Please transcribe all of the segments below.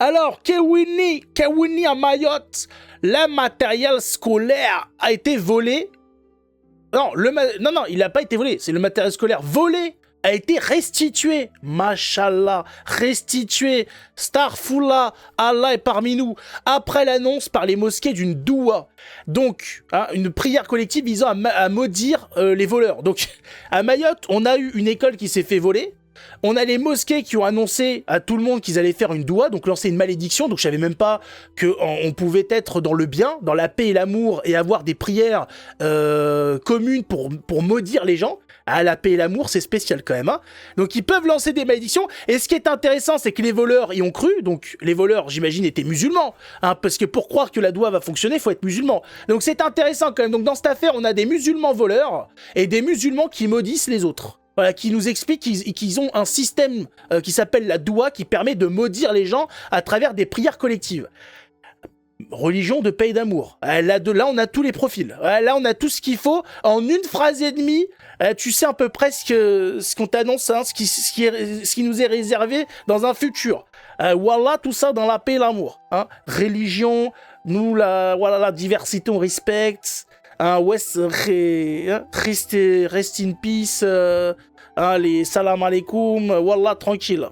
Alors, Kewini à Mayotte, le matériel scolaire a été volé. Non, non, il n'a pas été volé. C'est le matériel scolaire volé a été restitué. Mashallah, restitué. Starfullah, Allah est parmi nous. Après l'annonce par les mosquées d'une doua. Donc, une prière collective visant à maudire les voleurs. Donc, à Mayotte, on a eu une école qui s'est fait voler. On a les mosquées qui ont annoncé à tout le monde qu'ils allaient faire une doua, donc lancer une malédiction. Donc je savais même pas qu'on pouvait être dans le bien, dans la paix et l'amour, et avoir des prières communes pour maudire les gens. Ah, la paix et l'amour, c'est spécial quand même. Hein. Donc ils peuvent lancer des malédictions. Et ce qui est intéressant, c'est que les voleurs y ont cru. Donc les voleurs, j'imagine, étaient musulmans. Hein, parce que pour croire que la doua va fonctionner, il faut être musulman. Donc c'est intéressant quand même. Donc dans cette affaire, on a des musulmans voleurs et des musulmans qui maudissent les autres. Voilà, qui nous expliquent qu'ils ont un système qui s'appelle la doua, qui permet de maudire les gens à travers des prières collectives. Religion de paix et d'amour. Là, on a tous les profils. Là, on a tout ce qu'il faut. En une phrase et demie, tu sais à peu près ce qu'on t'annonce, hein, ce qui nous est réservé dans un futur. Voilà, tout ça dans la paix et l'amour. Hein. Religion, nous, la diversité, on respecte. Rest in peace, les salam alaikum, wallah, tranquille.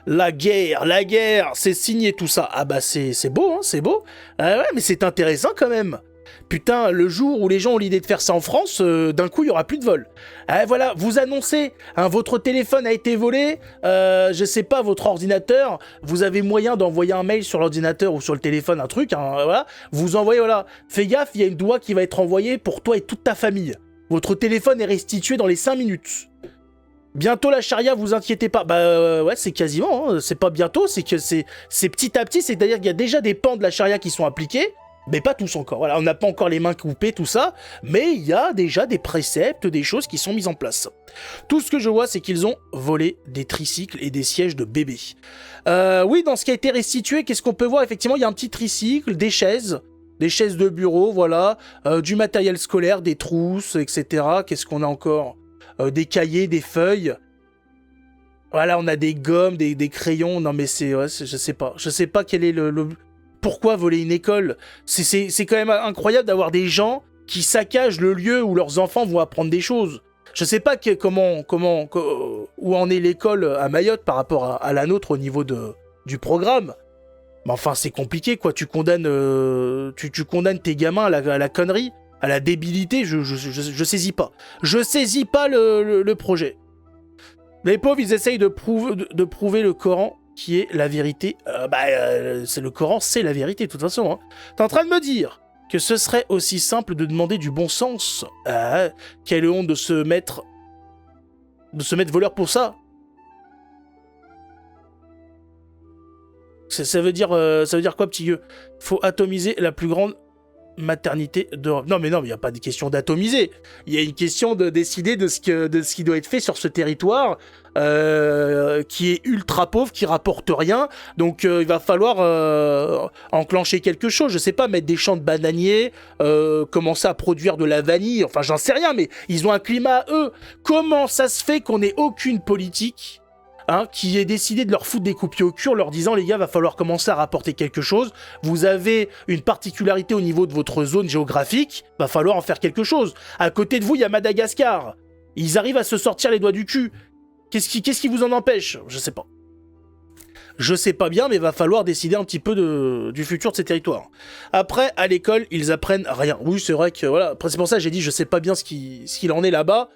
La guerre, c'est signé tout ça. Ah bah c'est beau, hein, c'est beau. Ouais, mais c'est intéressant quand même. Putain, le jour où les gens ont l'idée de faire ça en France, d'un coup, il n'y aura plus de vol. Voilà, vous annoncez, votre téléphone a été volé, je sais pas, votre ordinateur, vous avez moyen d'envoyer un mail sur l'ordinateur ou sur le téléphone, un truc, voilà, vous envoyez, voilà, fais gaffe, il y a une doua qui va être envoyée pour toi et toute ta famille. Votre téléphone est restitué dans les 5 minutes. Bientôt la charia, vous inquiétez pas. Ouais, c'est quasiment, hein. C'est pas bientôt, c'est que c'est petit à petit, c'est-à-dire qu'il y a déjà des pans de la charia qui sont appliqués, mais pas tous encore. Voilà, on n'a pas encore les mains coupées, tout ça, mais il y a déjà des préceptes, des choses qui sont mises en place. Tout ce que je vois, c'est qu'ils ont volé des tricycles et des sièges de bébés. Oui, dans ce qui a été restitué, qu'est-ce qu'on peut voir? Effectivement, il y a un petit tricycle, des chaises de bureau, voilà, du matériel scolaire, des trousses, etc. Qu'est-ce qu'on a encore? Des cahiers, des feuilles. Voilà, on a des gommes, des crayons. Non, mais je sais pas. Je sais pas quel est le... Pourquoi voler une école? C'est quand même incroyable d'avoir des gens qui saccagent le lieu où leurs enfants vont apprendre des choses. Je sais pas où en est l'école à Mayotte par rapport à la nôtre au niveau du programme. Mais enfin, c'est compliqué, quoi. Tu condamnes tes gamins à la connerie, à la débilité. Je saisis pas. Je saisis pas le projet. Les pauvres, ils essayent de prouver le Coran qui est la vérité. C'est le Coran, c'est la vérité, de toute façon. Hein. T'es en train de me dire que ce serait aussi simple de demander du bon sens. Quelle honte de se mettre voleur pour ça. Ça veut dire quoi, petit gueux? Faut atomiser la plus grande maternité d'Europe. Non, mais il n'y a pas de question d'atomiser. Il y a une question de décider de ce qui doit être fait sur ce territoire qui est ultra pauvre, qui rapporte rien. Donc, il va falloir enclencher quelque chose. Je sais pas, mettre des champs de bananiers, commencer à produire de la vanille. Enfin, j'en sais rien, mais ils ont un climat à eux. Comment ça se fait qu'on n'ait aucune politique qui ait décidé de leur foutre des coups de pied au cul en leur disant, les gars, va falloir commencer à rapporter quelque chose, vous avez une particularité au niveau de votre zone géographique, va falloir en faire quelque chose. À côté de vous, il y a Madagascar. Ils arrivent à se sortir les doigts du cul. Qu'est-ce qui vous en empêche? Je sais pas. Je sais pas bien, mais va falloir décider un petit peu du futur de ces territoires. Après, à l'école, ils apprennent rien. Oui, c'est vrai que, voilà, c'est pour ça que j'ai dit, je sais pas bien ce qu'il en est là-bas.